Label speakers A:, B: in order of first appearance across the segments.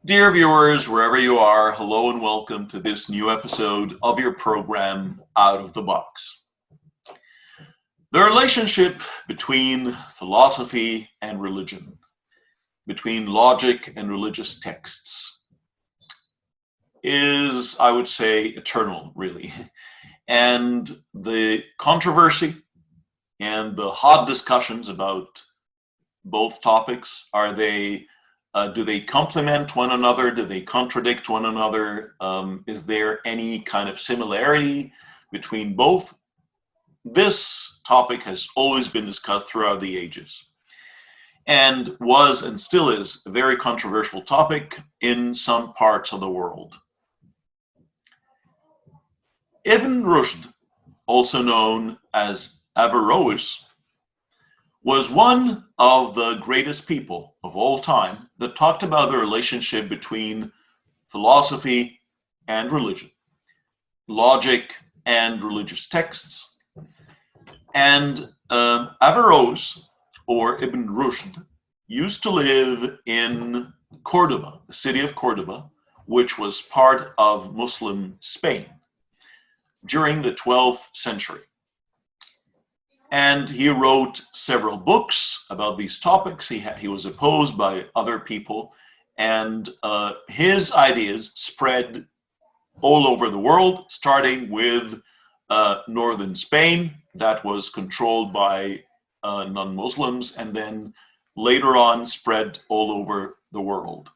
A: Dear viewers, wherever you are, hello and welcome to this new episode of your program, Out of the Box. The relationship between philosophy and religion, between logic and religious texts, is, I would say, eternal, really. And the controversy and the hot discussions about both topics, do they complement one another? Do they contradict one another? Is there any kind of similarity between both? This topic has always been discussed throughout the ages and was and still is a very controversial topic in some parts of the world. Ibn Rushd, also known as Averroes, was one of the greatest people of all time that talked about the relationship between philosophy and religion, logic and religious texts. And Averroes, or Ibn Rushd, used to live in Cordoba, the city of Cordoba, which was part of Muslim Spain during the 12th century. And he wrote several books about these topics. He was opposed by other people, and his ideas spread all over the world, starting with northern Spain, that was controlled by non-Muslims, and then later on spread all over the world.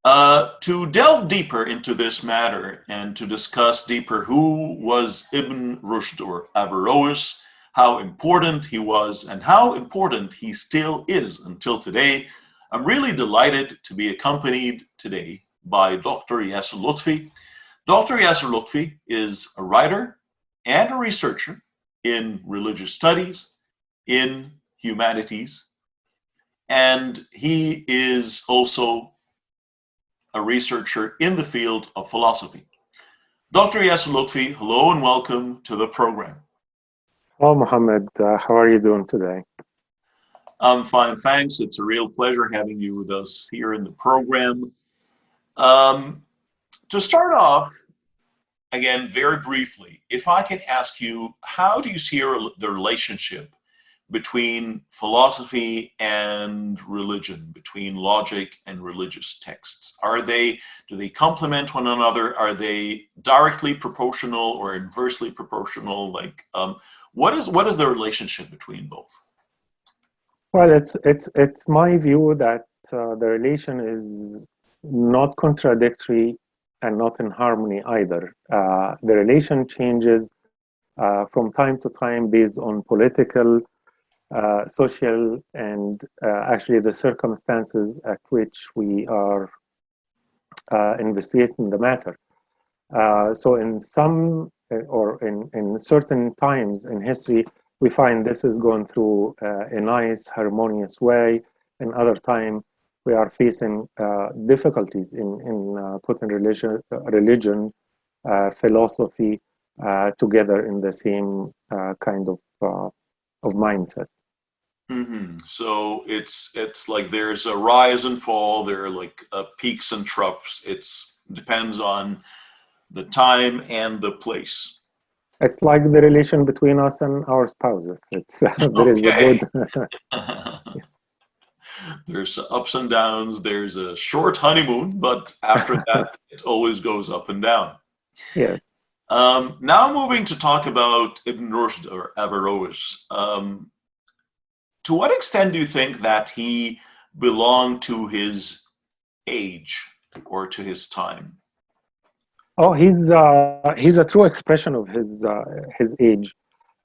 A: To delve deeper into this matter and to discuss deeper who was Ibn Rushd or Averroes, how important he was and how important he still is until today, I'm really delighted to be accompanied today by Dr. Yasser Lutfi. Dr. Yasser Lutfi is a writer and a researcher in religious studies, in humanities, and he is also a researcher in the field of philosophy. Dr. Yasser Lutfi, hello and welcome to the program.
B: Hello, Mohammed. How are you doing today?
A: I'm fine, thanks. It's a real pleasure having you with us here in the program. To start off, again, very briefly, if I can ask you, how do you see the relationship between philosophy and religion, between logic and religious texts? Do they complement one another? Are they directly proportional or inversely proportional? What is the relationship between both?
B: Well, it's my view that the relation is not contradictory and not in harmony either. The relation changes from time to time based on political, social, and actually the circumstances at which we are investigating the matter. So in some or in certain times in history, we find this is going through a nice, harmonious way. In other time, we are facing difficulties in putting religion, philosophy together in the same kind of mindset.
A: Mm-hmm. So it's like there's a rise and fall. There are like peaks and troughs. It depends on the time and the place.
B: It's like the relation between us and our spouses. There is a good.
A: There's ups and downs. There's a short honeymoon, but after that, it always goes up and down.
B: Yes.
A: Now moving to talk about Ibn Rushd or Averroes. To what extent do you think that he belonged to his age or to his time?
B: Oh, he's a true expression of his age.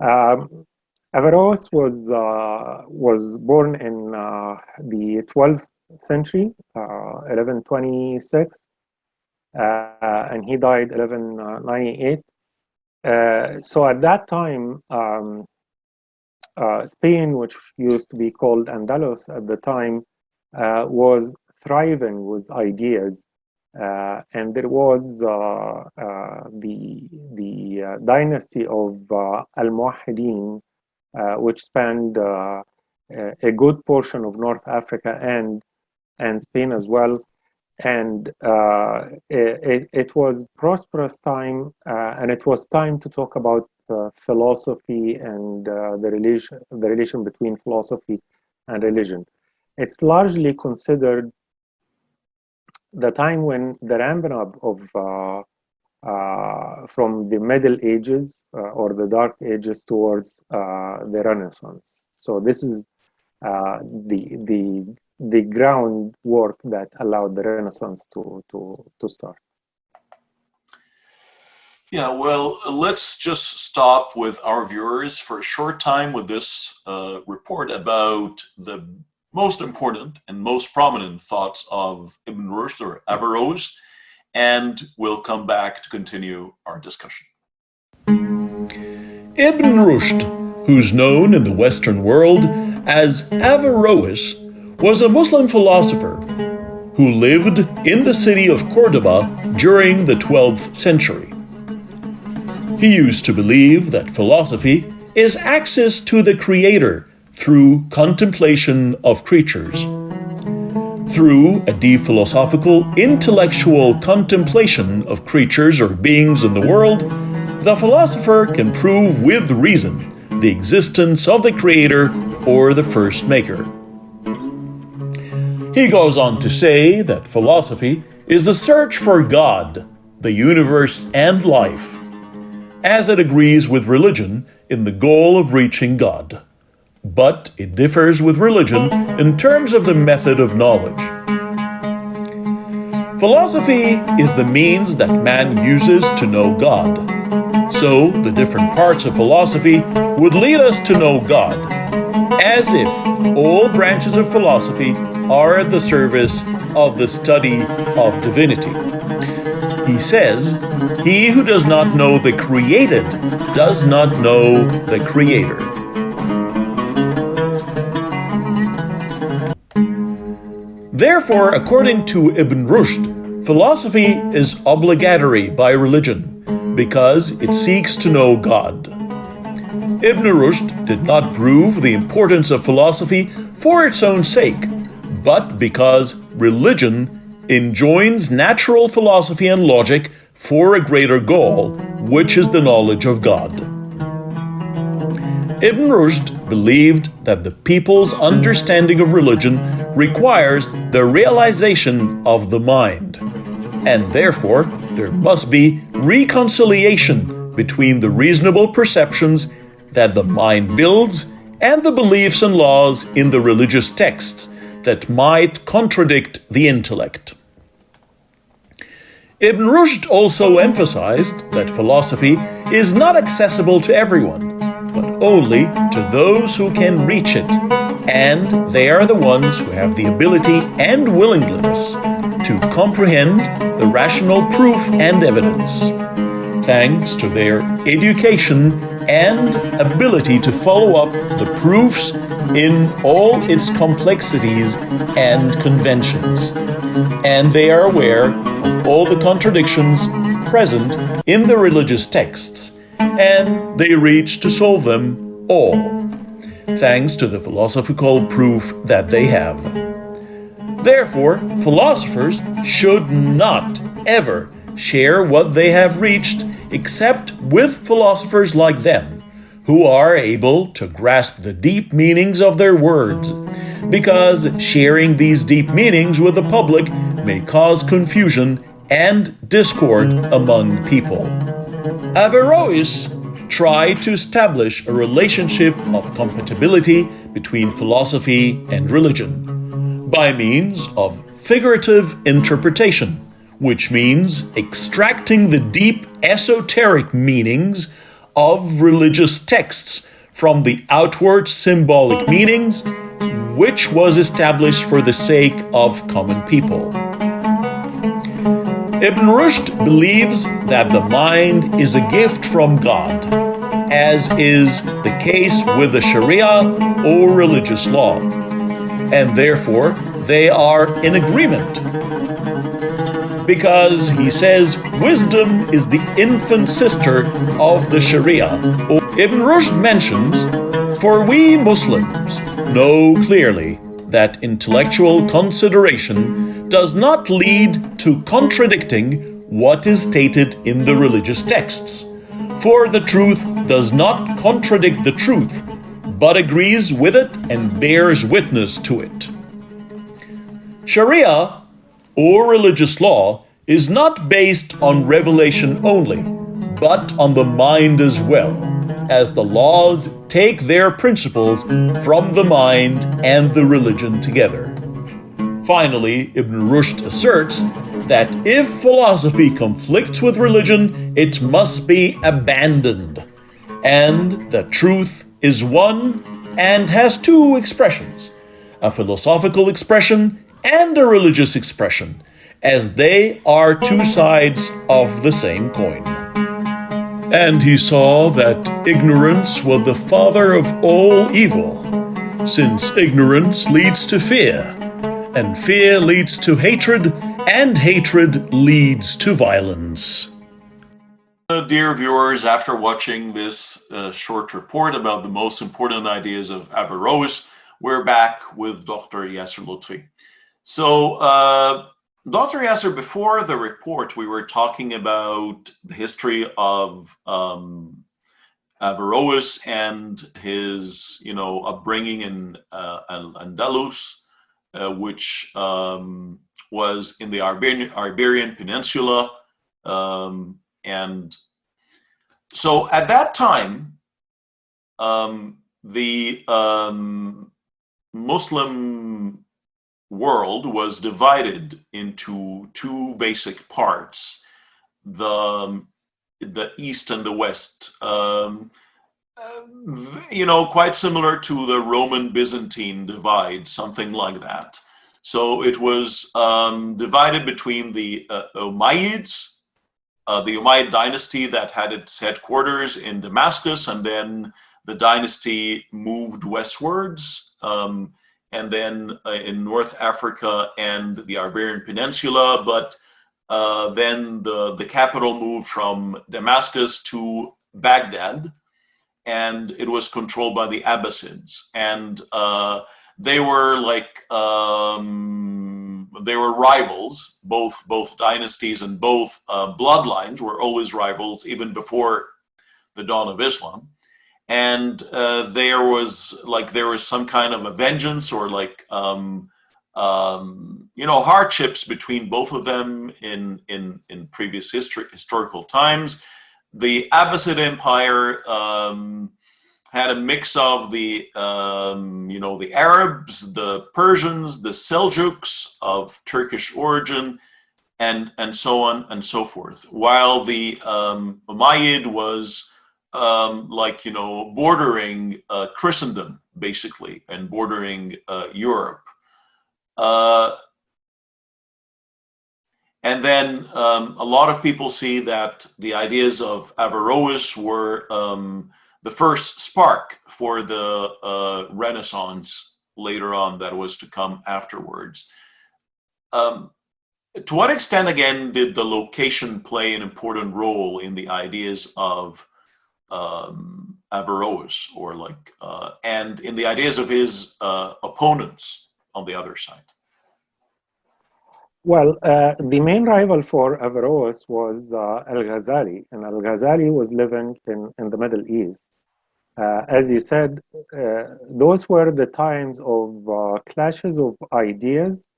B: Averroes was born in the 12th century, 1126, and he died 1198. So at that time, Spain, which used to be called Andalus at the time, was thriving with ideas. And there was the dynasty of Al-Muwahhidin, which spanned a good portion of North Africa and and Spain as well. And it was prosperous time, and it was time to talk about philosophy and the relation between philosophy and religion. It's largely considered the time when the ramping up of from the Middle Ages or the Dark Ages towards the Renaissance. So this is the groundwork that allowed the Renaissance to start.
A: Yeah, well, let's just stop with our viewers for a short time with this report about the most important and most prominent thoughts of Ibn Rushd or Averroes, and we'll come back to continue our discussion.
C: Ibn Rushd, who's known in the Western world as Averroes, was a Muslim philosopher who lived in the city of Cordoba during the 12th century. He used to believe that philosophy is access to the Creator through contemplation of creatures. Through a deep philosophical, intellectual contemplation of creatures or beings in the world, the philosopher can prove with reason the existence of the Creator or the first maker. He goes on to say that philosophy is the search for God, the universe, and life, as it agrees with religion in the goal of reaching God. But it differs with religion in terms of the method of knowledge. Philosophy is the means that man uses to know God. So the different parts of philosophy would lead us to know God, as if all branches of philosophy are at the service of the study of divinity. He says, "He who does not know the created does not know the Creator." Therefore, according to Ibn Rushd, philosophy is obligatory by religion because it seeks to know God. Ibn Rushd did not prove the importance of philosophy for its own sake, but because religion enjoins natural philosophy and logic for a greater goal, which is the knowledge of God. Ibn Rushd believed that the people's understanding of religion requires the realization of the mind, and therefore there must be reconciliation between the reasonable perceptions that the mind builds and the beliefs and laws in the religious texts that might contradict the intellect. Ibn Rushd also emphasized that philosophy is not accessible to everyone, but only to those who can reach it, and they are the ones who have the ability and willingness to comprehend the rational proof and evidence, thanks to their education and ability to follow up the proofs in all its complexities and conventions. And they are aware of all the contradictions present in the religious texts, and they reach to solve them all, thanks to the philosophical proof that they have. Therefore, philosophers should not ever share what they have reached except with philosophers like them, who are able to grasp the deep meanings of their words, because sharing these deep meanings with the public may cause confusion and discord among people. Averroes tried to establish a relationship of compatibility between philosophy and religion by means of figurative interpretation, which means extracting the deep esoteric meanings of religious texts from the outward symbolic meanings, which was established for the sake of common people. Ibn Rushd believes that the mind is a gift from God, as is the case with the Sharia or religious law, and therefore they are in agreement. Because, he says, wisdom is the infant sister of the Sharia. Ibn Rushd mentions, "For we Muslims know clearly that intellectual consideration does not lead to contradicting what is stated in the religious texts. For the truth does not contradict the truth, but agrees with it and bears witness to it. Sharia, or religious law, is not based on revelation only, but on the mind as well, as the laws take their principles from the mind and the religion together. Finally, Ibn Rushd asserts that if philosophy conflicts with religion, it must be abandoned, and that truth is one and has two expressions, a philosophical expression and a religious expression, as they are two sides of the same coin. And he saw that ignorance was the father of all evil, since ignorance leads to fear, and fear leads to hatred, and hatred leads to violence.
A: Dear viewers, after watching this short report about the most important ideas of Averroes, we're back with Dr. Yasser Lutfi. So, Dr. Yasser, before the report, we were talking about the history of Averroes and his, upbringing in Al-Andalus, which was in the Iberian Peninsula. And so at that time, the Muslim world was divided into two basic parts, the East and the West. Quite similar to the Roman Byzantine divide, something like that. So it was divided between the Umayyads, the Umayyad dynasty that had its headquarters in Damascus, and then the dynasty moved westwards, and then in North Africa and the Iberian Peninsula, but then the capital moved from Damascus to Baghdad, and it was controlled by the Abbasids. And they were they were rivals. Both dynasties and both bloodlines were always rivals, even before the dawn of Islam. And there was some kind of a vengeance or hardships between both of them in previous historical times. The Abbasid Empire had a mix of the Arabs, the Persians, the Seljuks of Turkish origin, and so on and so forth. While the Umayyad was bordering Christendom, basically, and bordering Europe. And then a lot of people see that the ideas of Averroes were the first spark for the Renaissance later on that was to come afterwards. To what extent, again, did the location play an important role in the ideas of Averroes, and in the ideas of his opponents on the other side?
B: Well, the main rival for Averroes was Al-Ghazali, and Al-Ghazali was living in the Middle East. As you said, those were the times of clashes of ideas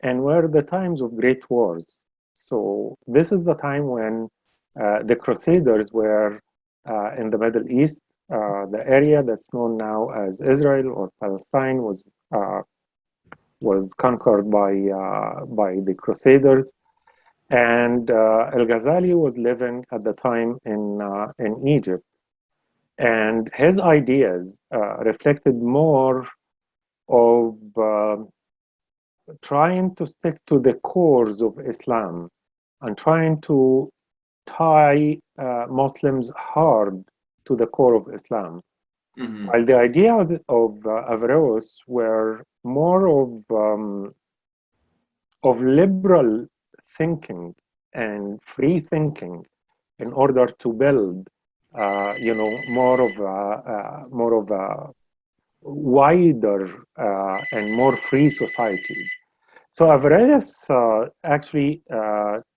B: and were the times of great wars. So this is the time when the Crusaders were in the Middle East. The area that's known now as Israel or Palestine was conquered by the Crusaders, and Al-Ghazali was living at the time in Egypt, and his ideas reflected more of trying to stick to the cores of Islam and trying to tie Muslims hard to the core of Islam. Mm-hmm. While the ideas of Averroes were more of liberal thinking and free thinking in order to build, more of a wider and more free societies. So Averroes actually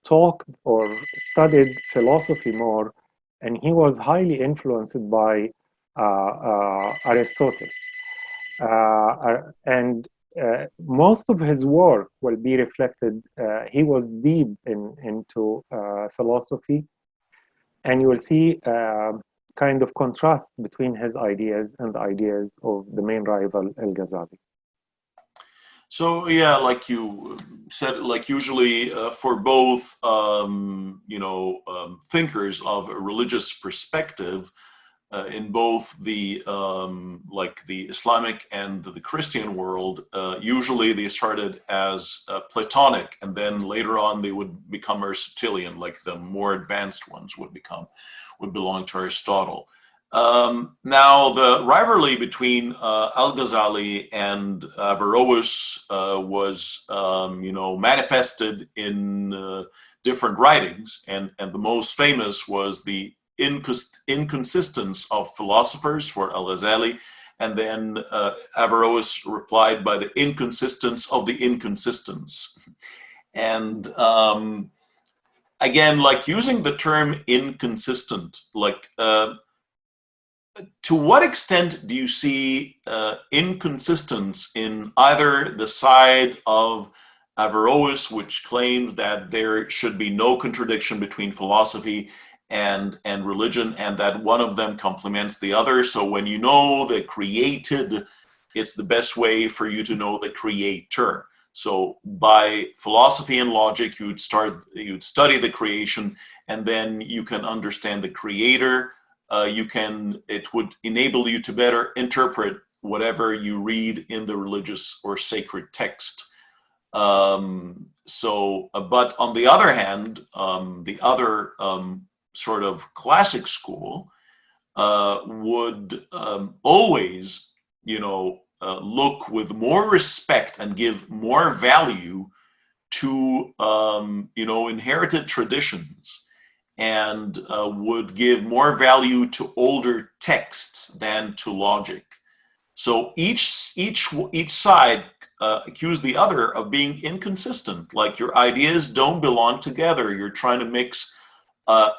B: talked or studied philosophy more, and he was highly influenced by Aristotle. And most of his work will be reflected. He was deep into philosophy, and you will see kind of contrast between his ideas and the ideas of the main rival Al-Ghazali.
A: So yeah, like you said, like usually for both, thinkers of a religious perspective, in both the like the Islamic and the Christian world, usually they started as Platonic, and then later on they would become Aristotelian, like the more advanced ones would belong to Aristotle. Now, the rivalry between Al-Ghazali and Averroes was, manifested in different writings, and the most famous was the inconsistence of philosophers for Al-Ghazali, and then Averroes replied by the inconsistence of the inconsistence. And again, like using the term inconsistent, like to what extent do you see inconsistence in either the side of Averroes, which claims that there should be no contradiction between philosophy and religion, and that one of them complements the other? So when you know the created, it's the best way for you to know the creator. So by philosophy and logic, you'd study the creation, and then you can understand the creator. It would enable you to better interpret whatever you read in the religious or sacred text. But on the other hand, the other sort of classic school would always, look with more respect and give more value to, inherited traditions, and would give more value to older texts than to logic. So each side accused the other of being inconsistent. Like, your ideas don't belong together. You're trying to mix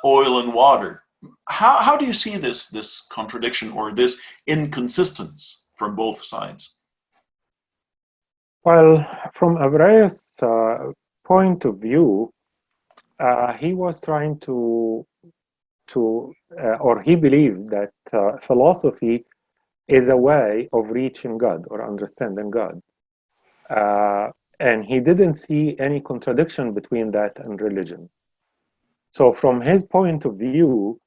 A: oil and water. How do you see this contradiction or this inconsistence from both sides?
B: Well, from Averroes' point of view, he was trying or he believed that philosophy is a way of reaching God or understanding God. And he didn't see any contradiction between that and religion. So from his point of view,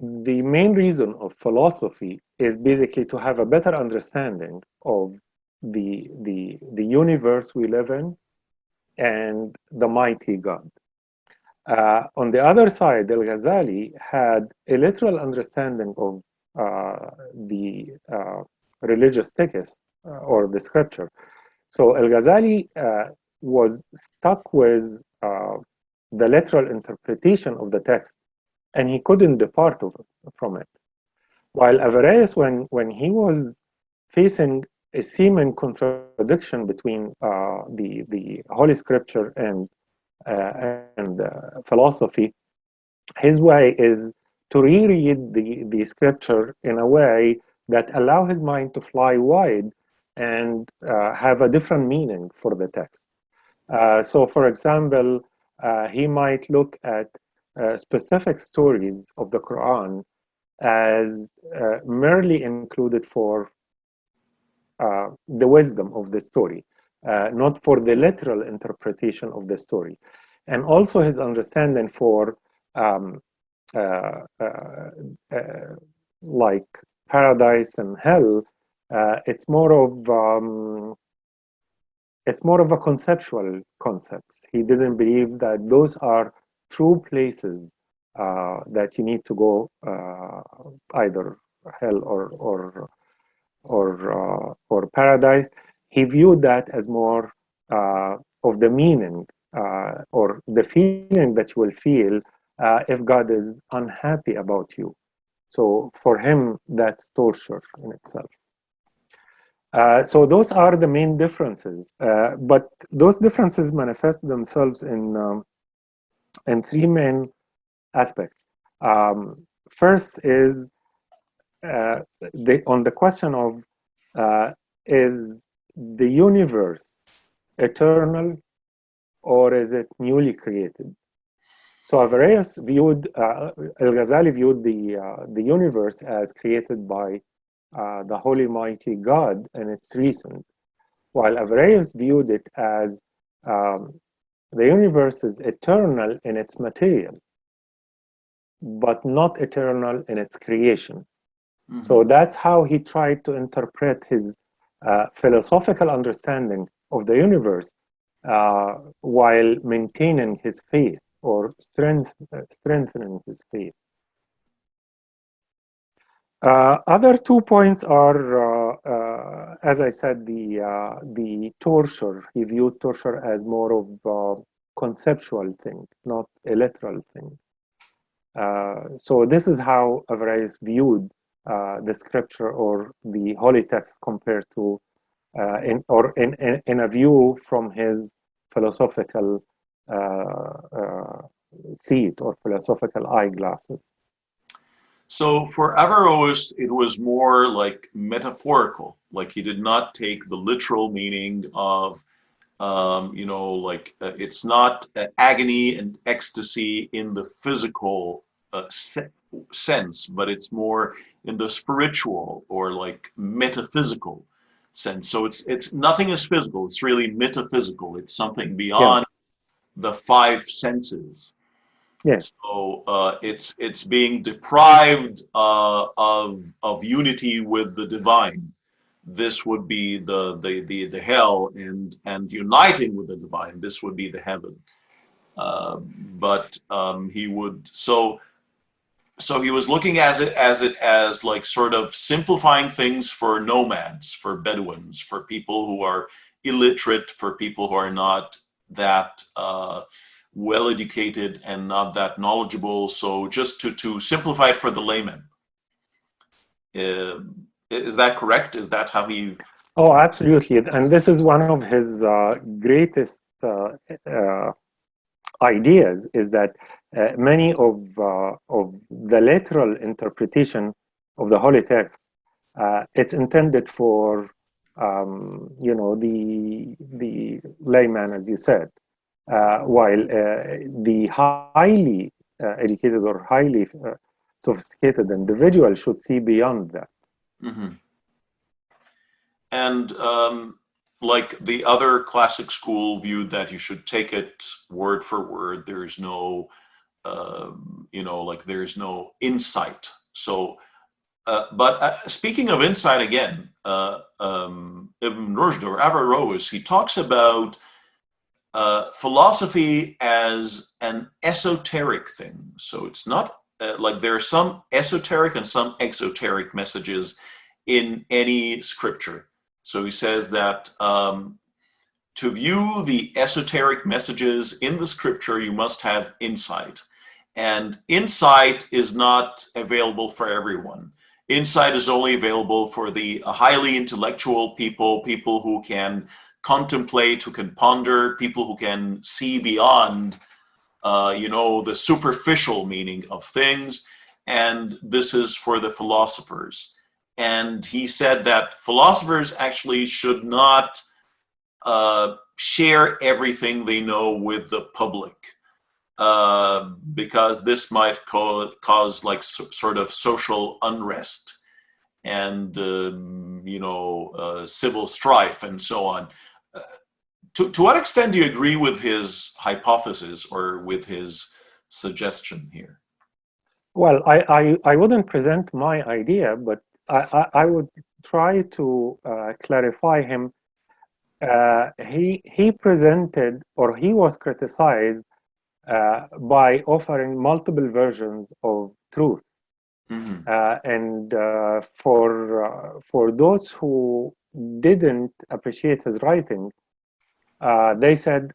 B: the main reason of philosophy is basically to have a better understanding of the universe we live in and the mighty God. On the other side, Al-Ghazali had a literal understanding of the religious text or the scripture. So Al-Ghazali was stuck with the literal interpretation of the text, and he couldn't depart from it. While Averroes, when he was facing a seeming contradiction between the Holy Scripture and philosophy, his way is to reread the scripture in a way that allow his mind to fly wide and have a different meaning for the text. So, for example, he might look at specific stories of the Quran as merely included for the wisdom of the story, not for the literal interpretation of the story. And also his understanding for like paradise and hell, it's more of a conceptual concepts. He didn't believe that those are true places that you need to go, either hell or paradise. He viewed that as more of the meaning or the feeling that you will feel if God is unhappy about you. So for him, that's torture in itself. So those are the main differences, but those differences manifest themselves in three main aspects. First is on the question of is the universe eternal or is it newly created? So Averroes viewed, Al-Ghazali viewed the universe as created by the Holy Mighty God, and it's recent, while Averroes viewed it as the universe is eternal in its material, but not eternal in its creation. Mm-hmm. So that's how he tried to interpret his philosophical understanding of the universe while maintaining his faith or strengthening his faith. Other 2 points are, as I said, the torture. He viewed torture as more of a conceptual thing, not a literal thing. So this is how Averroes viewed the scripture or the holy text compared to, in a view from his philosophical seat or philosophical eyeglasses.
A: So for Averroes, it was more like metaphorical, like he did not take the literal meaning of, it's not agony and ecstasy in the physical sense, but it's more in the spiritual or like metaphysical sense. So it's nothing is physical, it's really metaphysical. It's something beyond the five senses.
B: Yes.
A: So it's being deprived of unity with the divine. This would be the hell, and uniting with the divine. This would be the heaven. But he would so he was looking at it as like sort of simplifying things for nomads, for Bedouins, for people who are illiterate, for people who are not that well educated and not that knowledgeable. So just to simplify it for the layman. Is that correct? Is that how he?
B: Oh, absolutely. And this is one of his greatest ideas, is that many of the literal interpretation of the holy text, it's intended for the layman, as you said, while the highly educated or highly sophisticated individual should see beyond that.
A: Mm-hmm. And like the other classic school viewed that you should take it word for word. There's no, there's no insight. So, but speaking of insight again, Ibn Rushd or Averroes, he talks about philosophy as an esoteric thing. So it's not like there are some esoteric and some exoteric messages in any scripture. So he says that to view the esoteric messages in the scripture, you must have insight. And insight is not available for everyone. Insight is only available for the highly intellectual people, people who can contemplate, who can ponder, people who can see beyond, the superficial meaning of things. And this is for the philosophers. And he said that philosophers actually should not share everything they know with the public, because this might cause like sort of social unrest and civil strife and so on. To what extent do you agree with his hypothesis or with his suggestion here?
B: Well, I wouldn't present my idea, but I would try to clarify him. He presented, or he was criticized by offering multiple versions of truth. Mm-hmm. And for those who didn't appreciate his writing, they said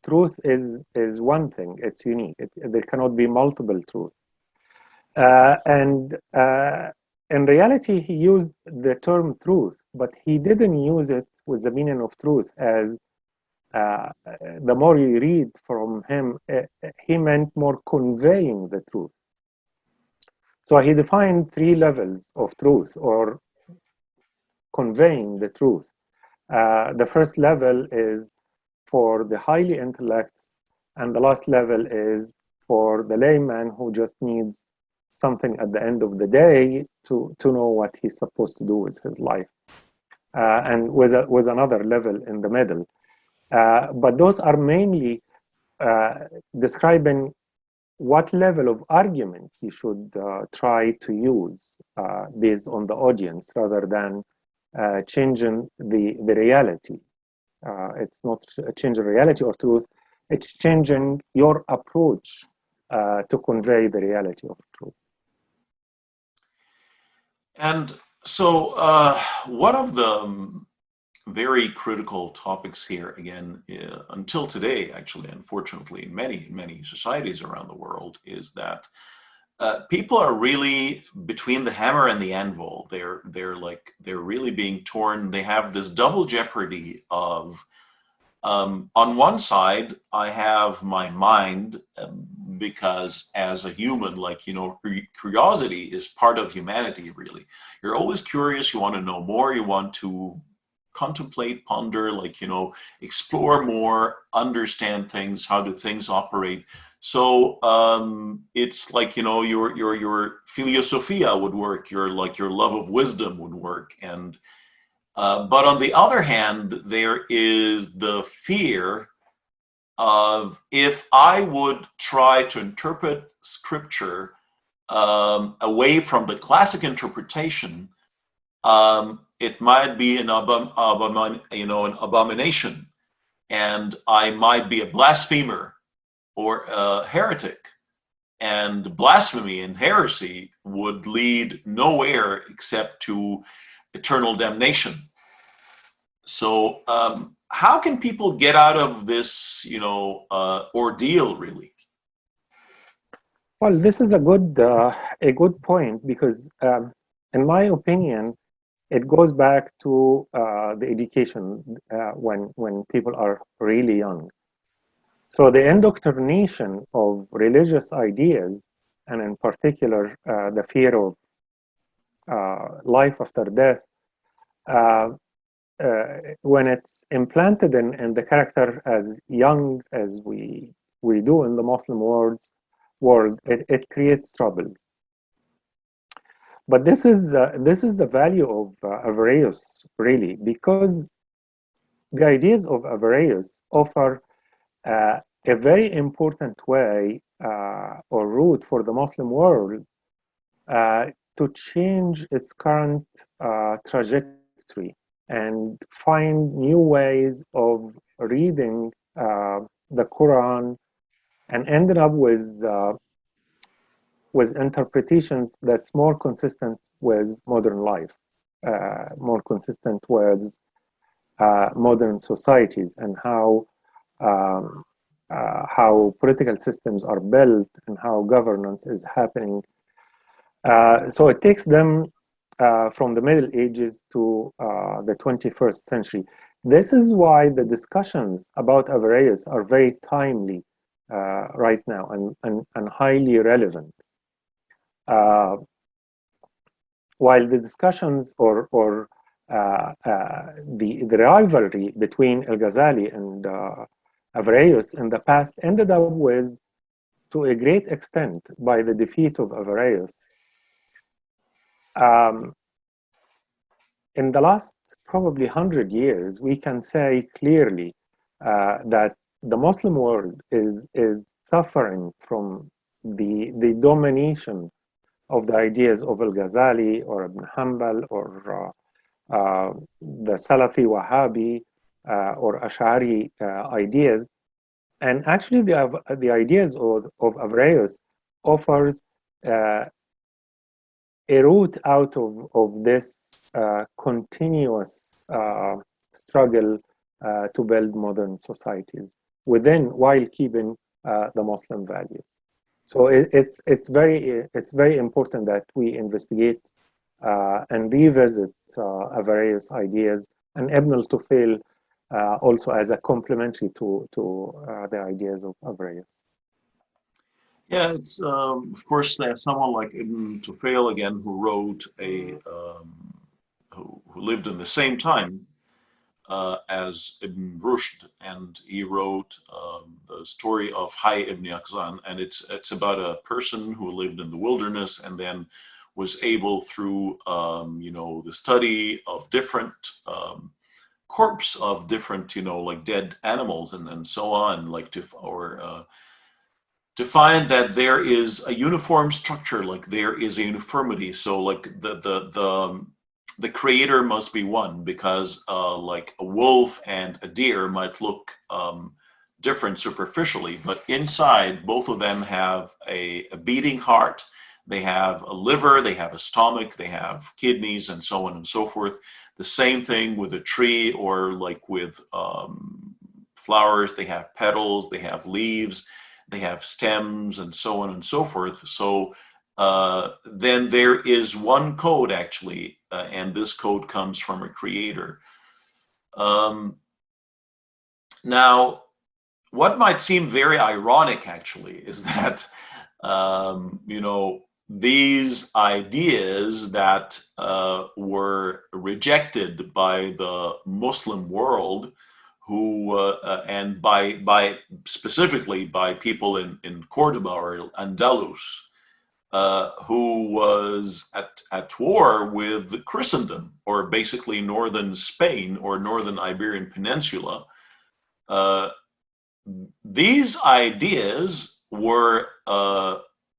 B: truth is one thing, it's unique. There cannot be multiple truths. And in reality, he used the term truth, but he didn't use it with the meaning of truth as the more you read from him, he meant more conveying the truth. So he defined 3 levels of truth or conveying the truth. The first level is for the highly intellects, and the last level is for the layman who just needs something at the end of the day to know what he's supposed to do with his life. And with another level in the middle. But those are mainly describing what level of argument you should try to use based on the audience rather than changing the reality. It's not changing reality or truth, it's changing your approach to convey the reality of truth.
A: And so one of the very critical topics here, again, until today, actually, unfortunately, in many societies around the world, is that people are really between the hammer and the anvil. They're really being torn. They have this double jeopardy of, on one side, I have my mind, because as a human, curiosity is part of humanity, really. You're always curious, you want to know more, you want to contemplate, ponder, explore more, understand things, how do things operate. So it's like, your philosophia would work, your love of wisdom would work. And but on the other hand, there is the fear of, if I would try to interpret scripture away from the classic interpretation, it might be an abomination, and I might be a blasphemer or a heretic. And blasphemy and heresy would lead nowhere except to eternal damnation. So how can people get out of this, ordeal, really?
B: Well, this is a good point, because in my opinion, it goes back to the education when people are really young. So the indoctrination of religious ideas, and in particular the fear of life after death, when it's implanted in the character as young as we do in the Muslim world, it creates troubles. But this is the value of Averroes, really, because the ideas of Averroes offer a very important way or route for the Muslim world to change its current trajectory and find new ways of reading the Quran, and ended up with interpretations that's more consistent with modern life, more consistent with modern societies, and how political systems are built and how governance is happening. So it takes them from the Middle Ages to the 21st century. This is why the discussions about Averroes are very timely right now and highly relevant. While the discussions or the rivalry between Al-Ghazali and Averroes in the past ended up with, to a great extent, by the defeat of Averroes. In the last probably 100 years, we can say clearly that the Muslim world is suffering from the domination of the ideas of Al-Ghazali or Ibn Hanbal or the Salafi Wahhabi or Ash'ari ideas. And actually the ideas of Averroes offers a route out of this continuous struggle to build modern societies while keeping the Muslim values. So it's very important that we investigate and revisit various ideas, and Ibn al-Tufayl also as a complementary to the ideas of Averroes.
A: Yeah, it's of course there's someone like Ibn Tufayl again who wrote who lived in the same time as Ibn Rushd, and he wrote the story of Hay ibn Yaqzan, and it's about a person who lived in the wilderness and then was able through the study of different corpse of different like dead animals and so on, like to find that there is a uniform structure, like there is a uniformity. So like the creator must be one, because like a wolf and a deer might look different superficially, but inside both of them have a beating heart. They have a liver, they have a stomach, they have kidneys, and so on and so forth. The same thing with a tree, or like with flowers, they have petals, they have leaves, they have stems, and so on and so forth. So then there is one code actually, and this code comes from a creator. Now, what might seem very ironic actually is that these ideas that were rejected by the Muslim world, who and by specifically by people in Cordoba or Andalus, who was at war with Christendom, or basically northern Spain or northern Iberian Peninsula. These ideas were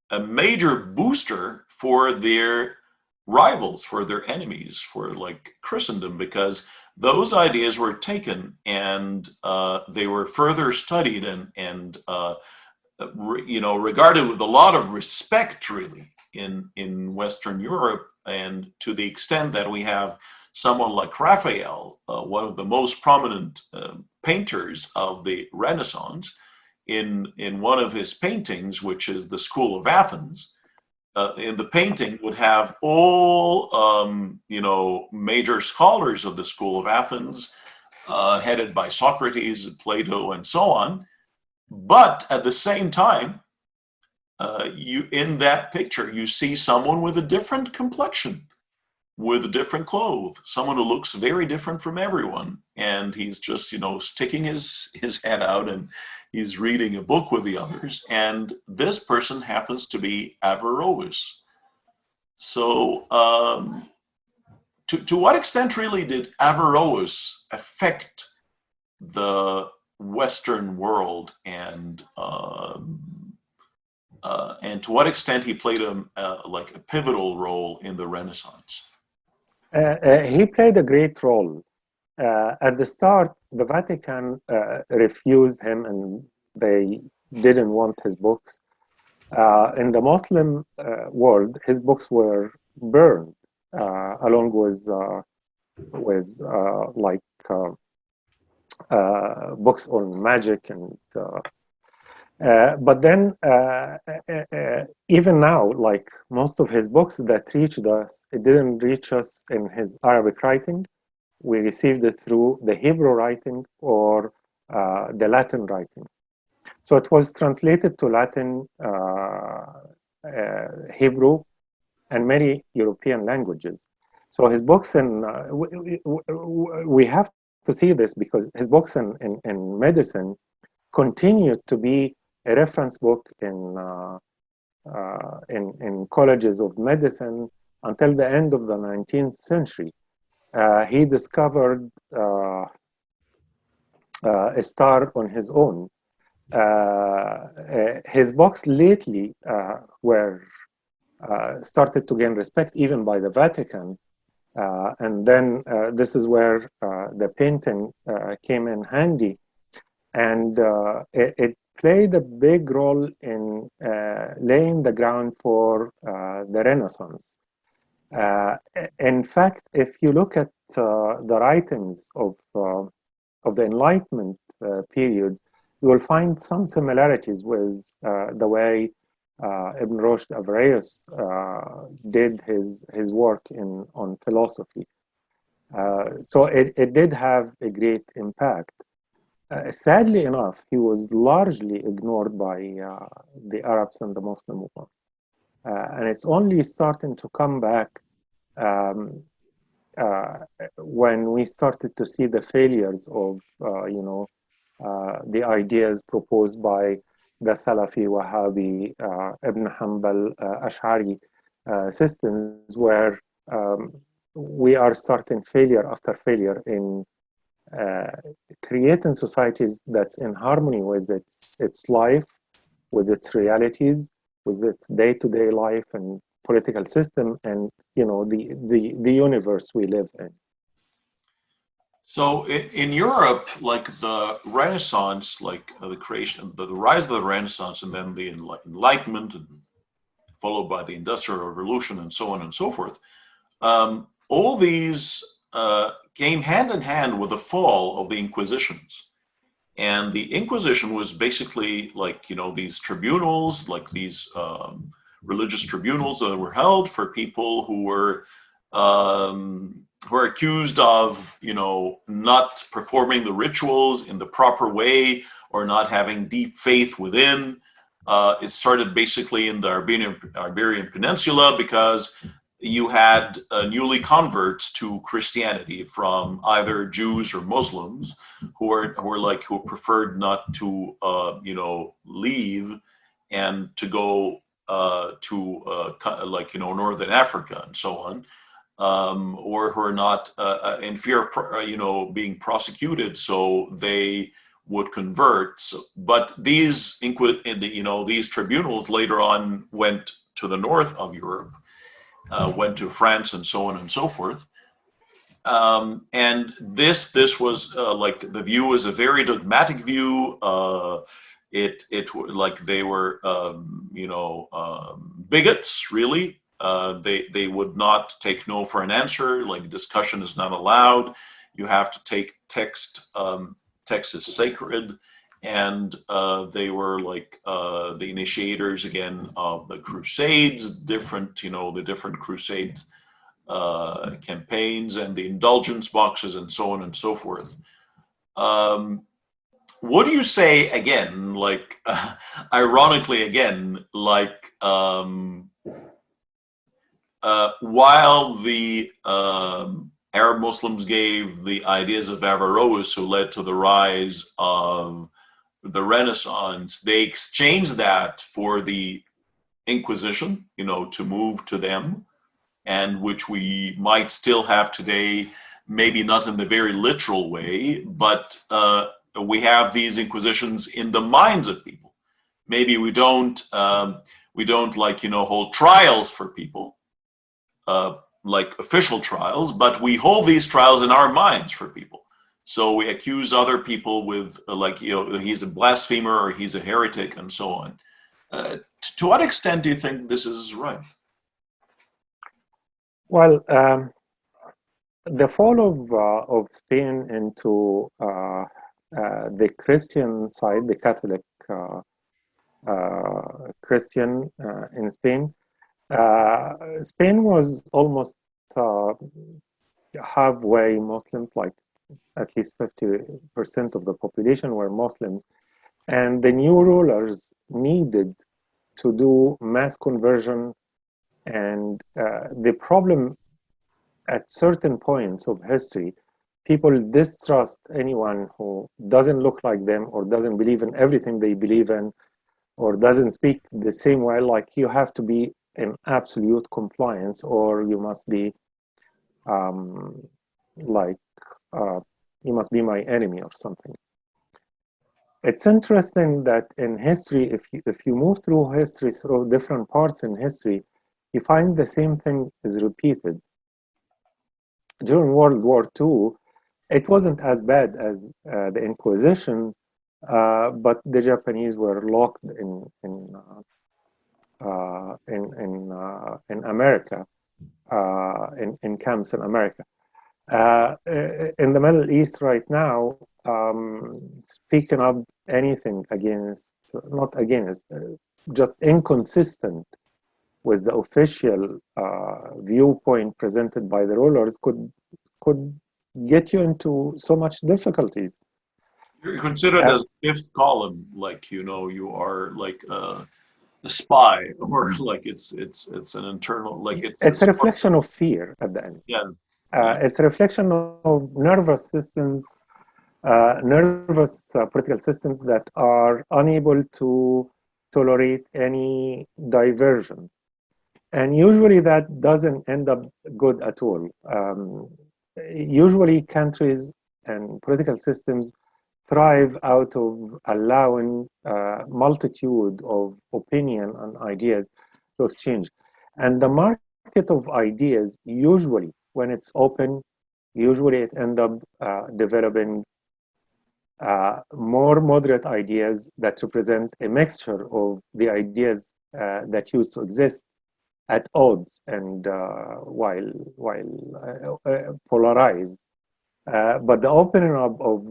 A: a major booster for their rivals, for their enemies, for like Christendom, because those ideas were taken and they were further studied and regarded with a lot of respect, really, in Western Europe, and to the extent that we have someone like Raphael, one of the most prominent painters of the Renaissance, in one of his paintings, which is the School of Athens. In the painting would have all major scholars of the School of Athens, headed by Socrates, Plato, and so on. But at the same time, you in that picture you see someone with a different complexion, with different clothes, someone who looks very different from everyone, and he's just sticking his head out and he's reading a book with the others, and this person happens to be Averroes. So to what extent really did Averroes affect the Western world, and to what extent he played like a pivotal role in the Renaissance?
B: He played a great role. At the start, the Vatican refused him, and they didn't want his books. In the Muslim world, his books were burned, along with like books on magic and. But then, even now, like most of his books that reached us, it didn't reach us in his Arabic writing. We received it through the Hebrew writing or the Latin writing. So it was translated to Latin, Hebrew, and many European languages. So his books, and we have to see this because his books in medicine continued to be a reference book in colleges of medicine until the end of the 19th century. He discovered a star on his own. His books lately were started to gain respect even by the Vatican. And then this is where the painting came in handy. And it played a big role in laying the ground for the Renaissance. In fact, if you look at the writings of the Enlightenment period, you will find some similarities with the way Ibn Rushd Averroes did his work on philosophy. So it did have a great impact. Sadly enough, he was largely ignored by the Arabs and the Muslim world. And it's only starting to come back um, when we started to see the failures of, the ideas proposed by the Salafi, Wahhabi, Ibn Hanbal, Ash'ari systems, where we are starting failure after failure in creating societies that's in harmony with its life, with its realities, with its day-to-day life and political system, and the universe we live in.
A: So in Europe, like the Renaissance, like the creation, the rise of the Renaissance, and then the Enlightenment, and followed by the Industrial Revolution, and so on and so forth. All these came hand in hand with the fall of the Inquisitions. And the Inquisition was basically like, these tribunals, like these religious tribunals that were held for people who were accused of, not performing the rituals in the proper way or not having deep faith within. It started basically in the Iberian Peninsula because you had newly converts to Christianity from either Jews or Muslims who preferred not to leave and to go to Northern Africa and so on, or who are not in fear of being prosecuted, so they would convert. But these these tribunals later on went to the north of Europe. Went to France and so on and so forth. And this was like the view was a very dogmatic view. It like they were bigots, really. They would not take no for an answer. Like discussion is not allowed. You have to take text. Text is sacred. And they were like the initiators again of the Crusades, the different Crusade campaigns and the indulgence boxes and so on and so forth. What do you say again? Like, ironically, again, like while the Arab Muslims gave the ideas of Averroes, who led to the rise of the Renaissance, they exchanged that for the Inquisition, to move to them, and which we might still have today, maybe not in the very literal way, but we have these inquisitions in the minds of people. Maybe we don't hold trials for people, like official trials, but we hold these trials in our minds for people. So we accuse other people with he's a blasphemer or he's a heretic and so on. To what extent do you think this is right?
B: Well, the fall of Spain into the Christian side, the Catholic Christian in Spain, Spain was almost halfway Muslims, like at least 50% of the population were Muslims. And the new rulers needed to do mass conversion. And the problem at certain points of history, people distrust anyone who doesn't look like them or doesn't believe in everything they believe in or doesn't speak the same way. Like, you have to be in absolute compliance, or you must be you must be my enemy or something. It's interesting that in history, if you move through history, through different parts in history, you find the same thing is repeated. During World War II, it wasn't as bad as the Inquisition, but the Japanese were locked in America, in camps in America. In the Middle East right now, speaking up anything against, not against, just inconsistent with the official viewpoint presented by the rulers could get you into so much difficulties.
A: You're considered as fifth column, like you are like a spy, or like it's an internal, like
B: it's a reflection of fear at the end.
A: Yeah, yeah.
B: It's a reflection of nervous systems, political systems that are unable to tolerate any diversion. And usually that doesn't end up good at all. Usually countries and political systems thrive out of allowing a multitude of opinion and ideas to exchange. And the market of ideas, usually when it's open, usually it ends up developing more moderate ideas that represent a mixture of the ideas that used to exist at odds and while polarized. But the opening up of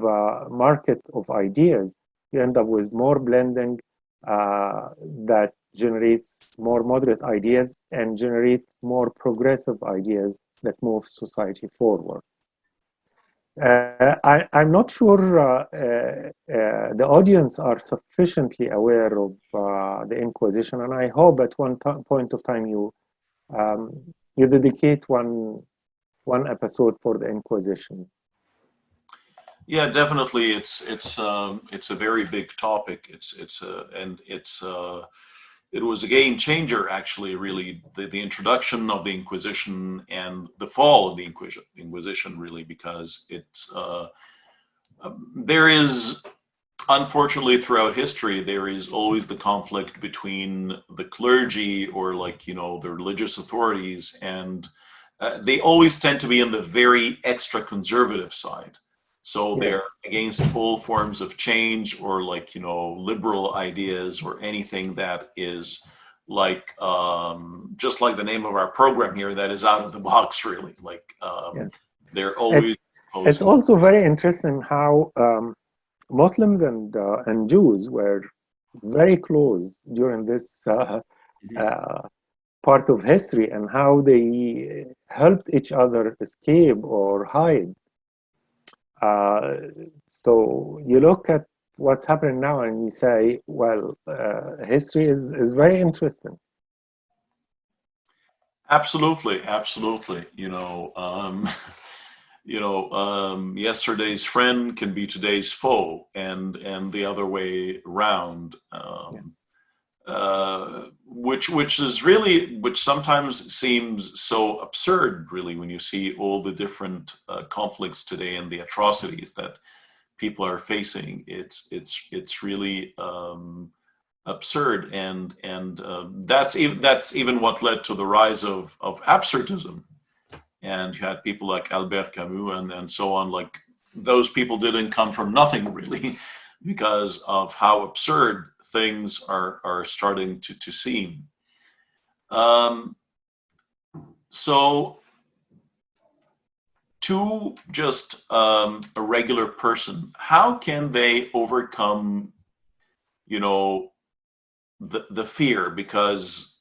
B: market of ideas, you end up with more blending that generates more moderate ideas and generate more progressive ideas that move society forward. I'm not sure the audience are sufficiently aware of the Inquisition, and I hope at one point of time you dedicate one episode for the Inquisition.
A: Yeah, definitely. It's a very big topic. It was a game changer, actually. Really, the introduction of the Inquisition and the fall of the Inquisition, really, because there is, unfortunately, throughout history, there is always the conflict between the clergy, or the religious authorities, and they always tend to be in the very extra conservative side. So they're against all forms of change, or liberal ideas, or anything that is just like the name of our program here, that is out of the box, really. They're always
B: it's also very interesting how Muslims and Jews were very close during this part of history, and how they helped each other escape or hide. So you look at what's happening now and you say, well, history is very interesting.
A: Absolutely. Yesterday's friend can be today's foe, and the other way around. Which sometimes seems so absurd, really, when you see all the different conflicts today and the atrocities that people are facing. It's really absurd, and that's even what led to the rise of absurdism. And you had people like Albert Camus and so on. Like, those people didn't come from nothing, really, because of how absurd things are starting to seem. So to just a regular person, how can they overcome, the fear? Because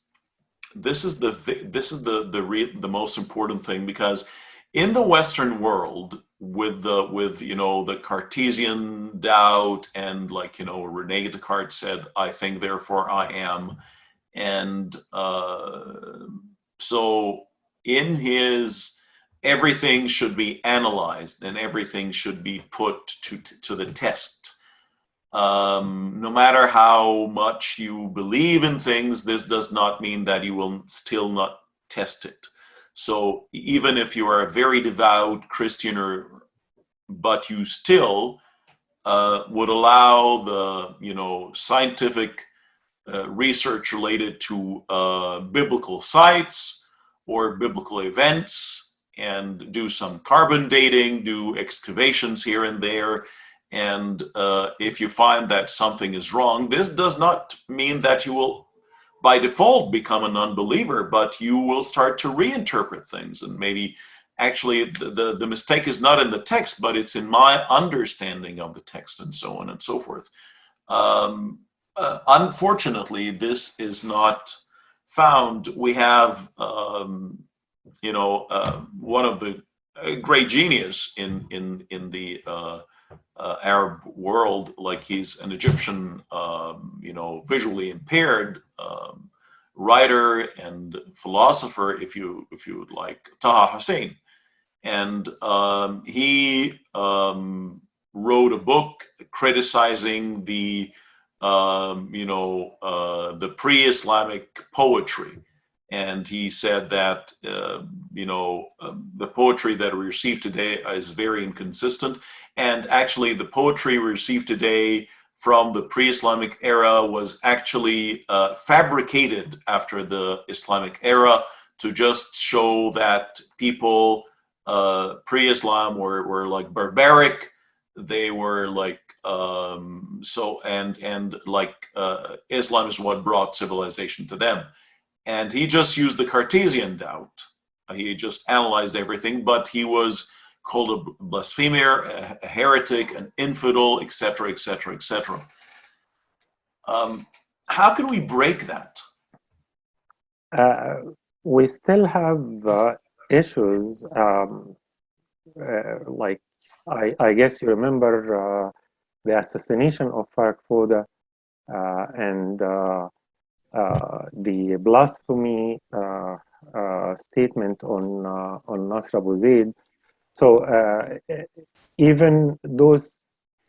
A: this is the most important thing, because in the Western world, with the Cartesian doubt, and Rene Descartes said, "I think, therefore I am," and so in his, everything should be analyzed and everything should be put to the test. No matter how much you believe in things, this does not mean that you will still not test it. So even if you are a very devout Christian, but you still would allow the scientific research related to biblical sites or biblical events, and do some carbon dating, do excavations here and there. And if you find that something is wrong, this does not mean that you will by default become an unbeliever, but you will start to reinterpret things. And maybe actually the mistake is not in the text, but it's in my understanding of the text, and so on and so forth. Unfortunately, this is not found. We have, one of the great genius in the Arab world, like he's an Egyptian, visually impaired writer and philosopher, if you would like, Taha Hussein, and he wrote a book criticizing the pre-Islamic poetry, and he said that the poetry that we receive today is very inconsistent, and actually the poetry we receive today from the pre-Islamic era was actually fabricated after the Islamic era to just show that people pre-Islam were like barbaric. They were like Islam is what brought civilization to them. And he just used the Cartesian doubt. He just analyzed everything, but he was called a blasphemer, a heretic, an infidel, etc., etc., etc. How can we break that?
B: We still have issues. Like, I guess you remember the assassination of Farag Foda and the blasphemy statement on Nasr Abu Zaid. So even those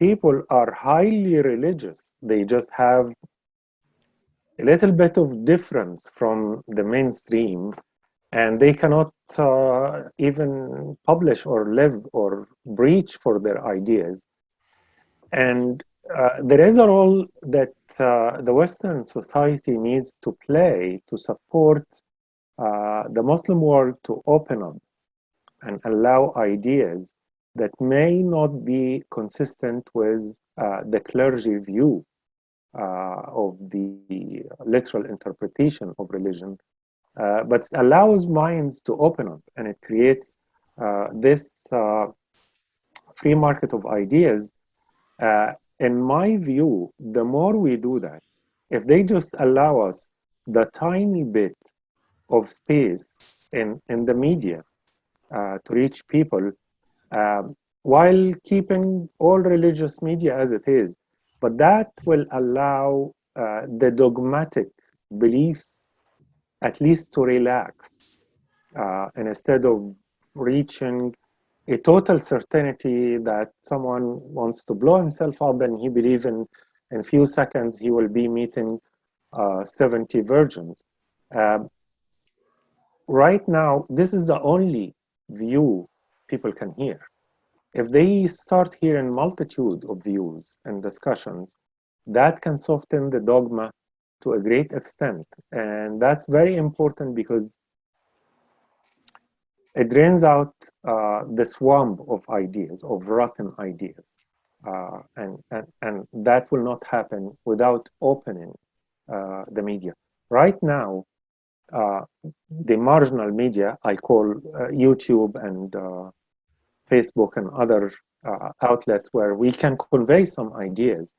B: people are highly religious. They just have a little bit of difference from the mainstream, and they cannot even publish or live or preach for their ideas. And there is a role that the Western society needs to play to support the Muslim world to open up and allow ideas that may not be consistent with the clergy view of the literal interpretation of religion, but allows minds to open up, and it creates this free market of ideas. In my view, the more we do that, if they just allow us the tiny bit of space in the media to reach people, while keeping all religious media as it is, but that will allow the dogmatic beliefs at least to relax, and instead of reaching a total certainty that someone wants to blow himself up and he believes in a few seconds he will be meeting 70 virgins. Right now, this is the only view people can hear. If they start hearing multitude of views and discussions, that can soften the dogma to a great extent. And that's very important because it drains out the swamp of ideas, of rotten ideas. And that will not happen without opening the media. Right now, the marginal media, I call YouTube and Facebook and other outlets where we can convey some ideas,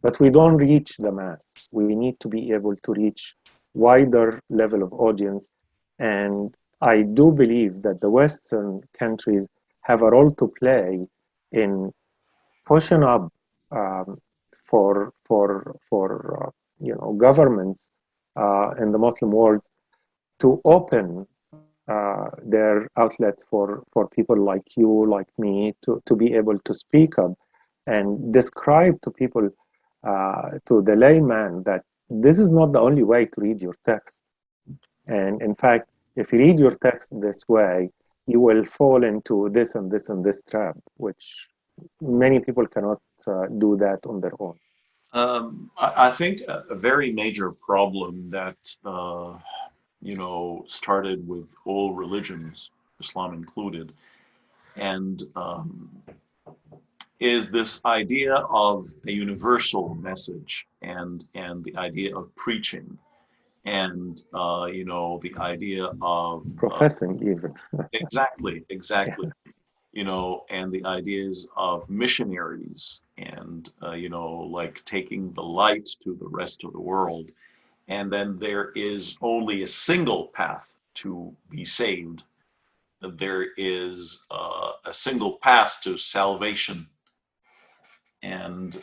B: but we don't reach the mass. We need to be able to reach wider level of audience. And I do believe that the Western countries have a role to play in pushing up for governments in the Muslim world to open their outlets for people like you, like me, to be able to speak up and describe to people, to the layman, that this is not the only way to read your text. And in fact, if you read your text this way, you will fall into this and this and this trap, which many people cannot do that on their own.
A: I think a very major problem that started with all religions, Islam included, and is this idea of a universal message and the idea of preaching and the idea of
B: professing even.
A: exactly, and the ideas of missionaries and like taking the light to the rest of the world. And then there is only a single path to be saved. There is a single path to salvation. And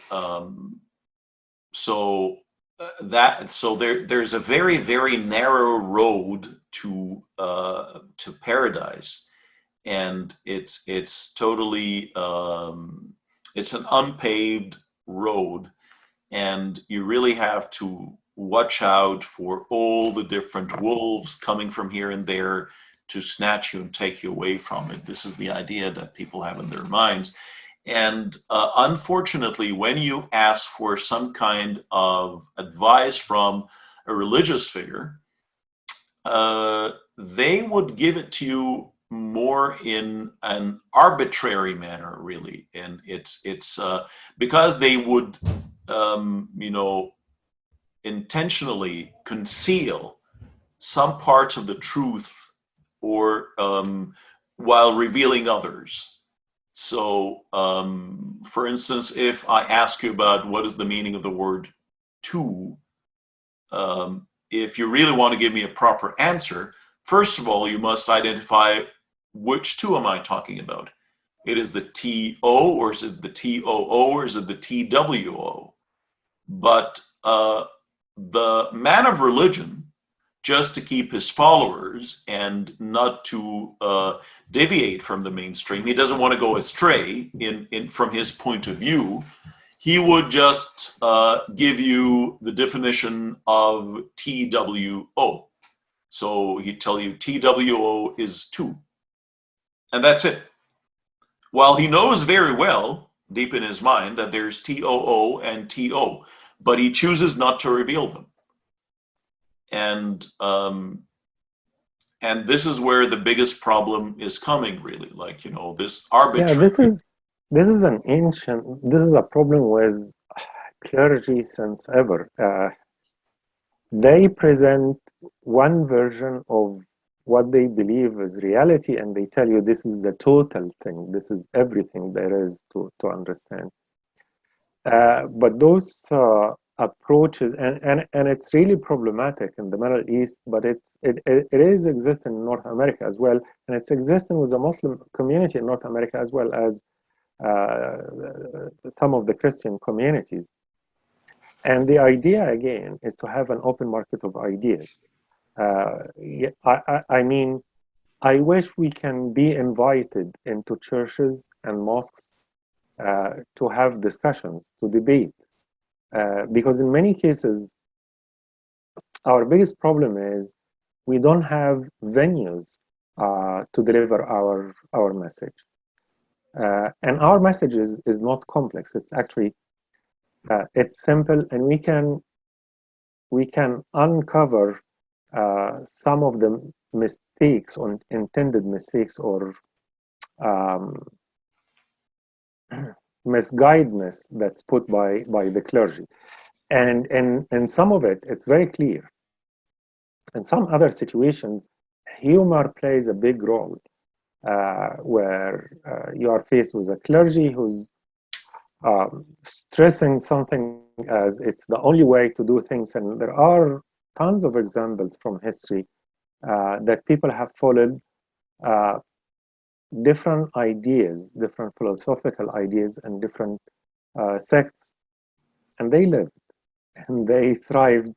A: there's a very, very narrow road to paradise, and it's totally it's an unpaved road, and you really have to watch out for all the different wolves coming from here and there to snatch you and take you away from it. This is the idea that people have in their minds. And unfortunately, when you ask for some kind of advice from a religious figure, they would give it to you more in an arbitrary manner, really. And it's because they would, intentionally conceal some parts of the truth, or while revealing others. So, for instance, if I ask you about what is the meaning of the word two, if you really want to give me a proper answer, first of all, you must identify which two am I talking about. It is the TO, or is it the TOO, or is it the TWO? But the man of religion, just to keep his followers and not to deviate from the mainstream, he doesn't want to go astray from his point of view. He would just give you the definition of TWO. So he'd tell you TWO is two. And that's it. While he knows very well, deep in his mind, that there's TOO and TO, but he chooses not to reveal them. And this is where the biggest problem is coming, really. Like, this arbitrary.
B: Yeah, this is a problem with clergy since ever. They present one version of what they believe is reality, and they tell you this is the total thing. This is everything there is to understand. But those approaches, and it's really problematic in the Middle East, but it is existing in North America as well, and it's existing with the Muslim community in North America as well as some of the Christian communities. And the idea, again, is to have an open market of ideas. I mean, I wish we can be invited into churches and mosques to have discussions, to debate. Because in many cases, our biggest problem is we don't have venues to deliver our message. And our message is not complex. It's actually, it's simple, and we can uncover some of the mistakes, or intended mistakes, or misguidedness that's put by the clergy. And some of it's very clear. In some other situations, humor plays a big role, where you are faced with a clergy who's stressing something as it's the only way to do things. And there are tons of examples from history that people have followed different ideas, different philosophical ideas, and different sects, and they lived, and they thrived,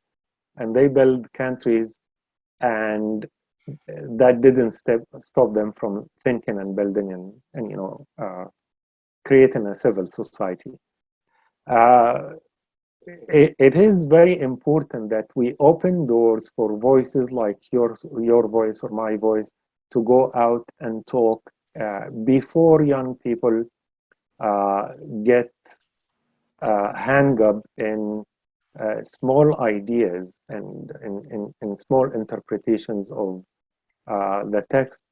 B: and they built countries, and that didn't stop them from thinking and building and creating a civil society. It is very important that we open doors for voices like your voice or my voice to go out and talk before young people get hung up in small ideas and in small interpretations of the text,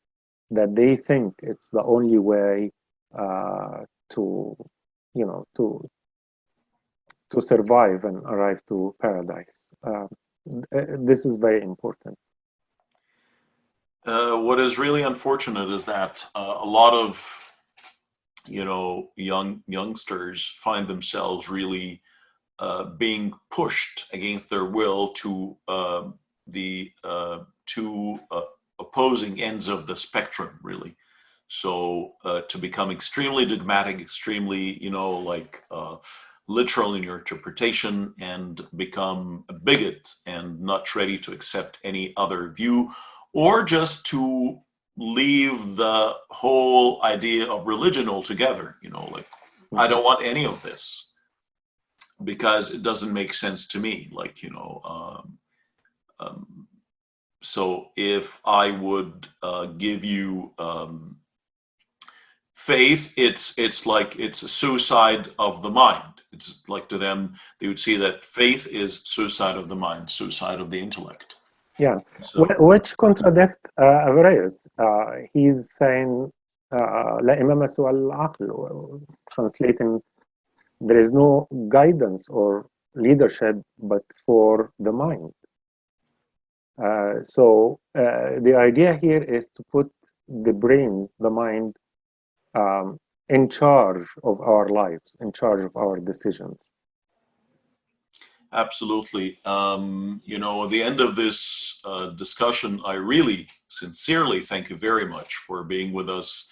B: that they think it's the only way to survive and arrive to paradise. This is very important.
A: What is really unfortunate is that a lot of youngsters find themselves really being pushed against their will to the two opposing ends of the spectrum, really. So to become extremely dogmatic, extremely, literal in your interpretation, and become a bigot and not ready to accept any other view, or just to leave the whole idea of religion altogether. I don't want any of this because it doesn't make sense to me. So if I would give you faith, it's like it's a suicide of the mind. It's like, to them, they would see that faith is suicide of the mind, suicide of the intellect.
B: Yeah,
A: So,
B: which contradict Averroes. He's saying لا إمام سوى العقل, translating, there is no guidance or leadership but for the mind. So the idea here is to put the brains, the mind, in charge of our lives, in charge of our decisions.
A: absolutely. At the end of this discussion, I really sincerely thank you very much for being with us,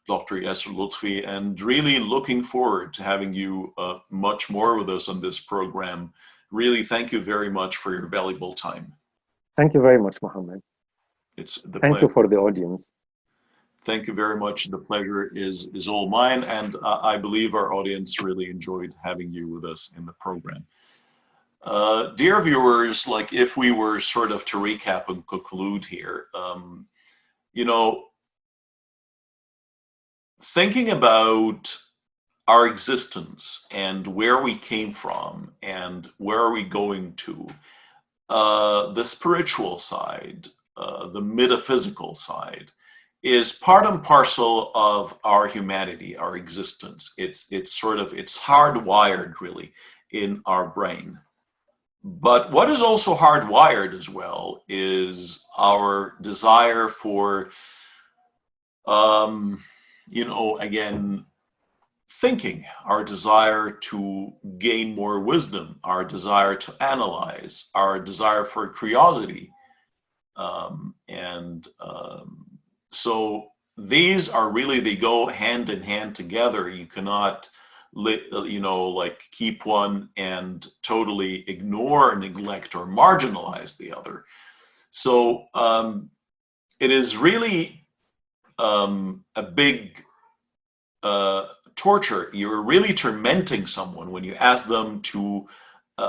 A: Dr. Yasser Lutfi, and really looking forward to having you much more with us on this program. Really, thank you very much for your valuable time.
B: Thank you very much, Mohammed.
A: It's the
B: Thank
A: pleasure.
B: you for the audience.
A: Thank you very much. The pleasure is all mine, and I believe our audience really enjoyed having you with us in the program. Dear viewers, like, if we were sort of to recap and conclude here, thinking about our existence and where we came from and where are we going to, the spiritual side, the metaphysical side, is part and parcel of our humanity, our existence. It's hardwired really in our brain. But what is also hardwired as well is our desire for, again, thinking, our desire to gain more wisdom, our desire to analyze, our desire for curiosity. So these are really, they go hand in hand together. You cannot, keep one and totally ignore, neglect, or marginalize the other. So it is really a big torture. You're really tormenting someone when you ask them to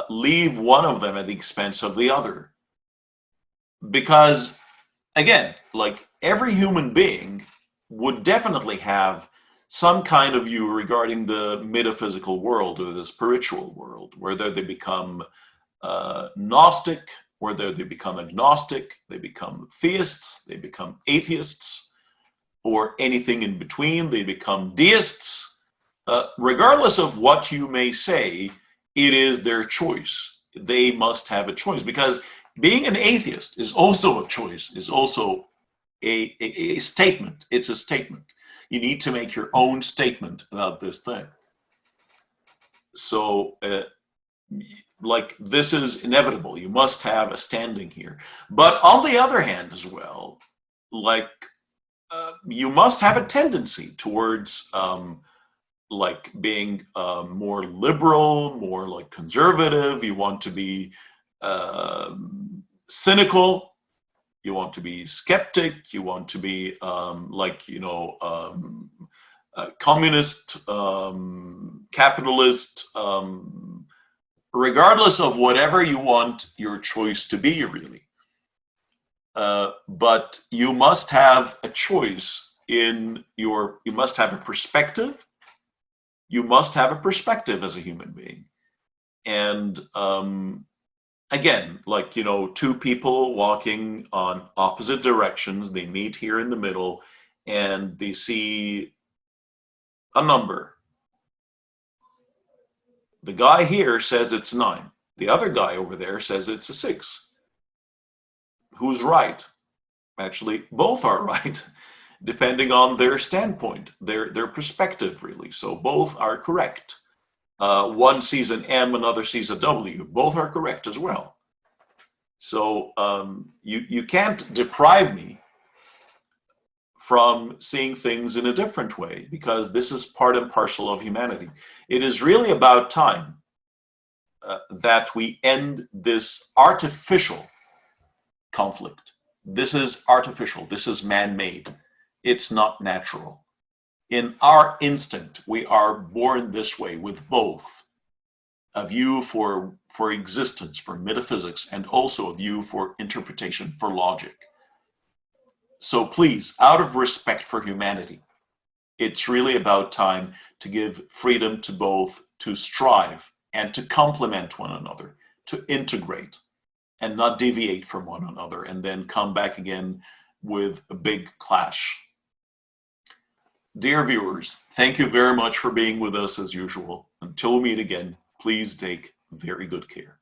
A: leave one of them at the expense of the other. Because, again, like, every human being would definitely have some kind of view regarding the metaphysical world or the spiritual world, whether they become Gnostic, whether they become agnostic, they become theists, they become atheists, or anything in between, they become deists. Regardless of what you may say, it is their choice. They must have a choice, because being an atheist is also a choice, is also a statement. It's a statement. You need to make your own statement about this thing. So, this is inevitable. You must have a standing here. But on the other hand as well, you must have a tendency towards being more liberal, more conservative. You want to be cynical. You want to be skeptic. You want to be communist, capitalist, regardless of whatever you want your choice to be, really. But you must have a choice you must have a perspective. You must have a perspective as a human being. And again, two people walking on opposite directions, they meet here in the middle and they see a number. The guy here says it's 9. The other guy over there says it's a 6. Who's right? Actually, both are right. depending on their standpoint, their perspective, really. So both are correct. One sees an M, another sees a W. Both are correct as well. So you can't deprive me from seeing things in a different way, because this is part and parcel of humanity. It is really about time that we end this artificial conflict. This is artificial. This is man-made. It's not natural. In our instinct, we are born this way, with both a view for existence, for metaphysics, and also a view for interpretation, for logic. So please, out of respect for humanity, it's really about time to give freedom to both, to strive and to complement one another, to integrate and not deviate from one another and then come back again with a big clash. Dear viewers, thank you very much for being with us as usual. Until we meet again, please take very good care.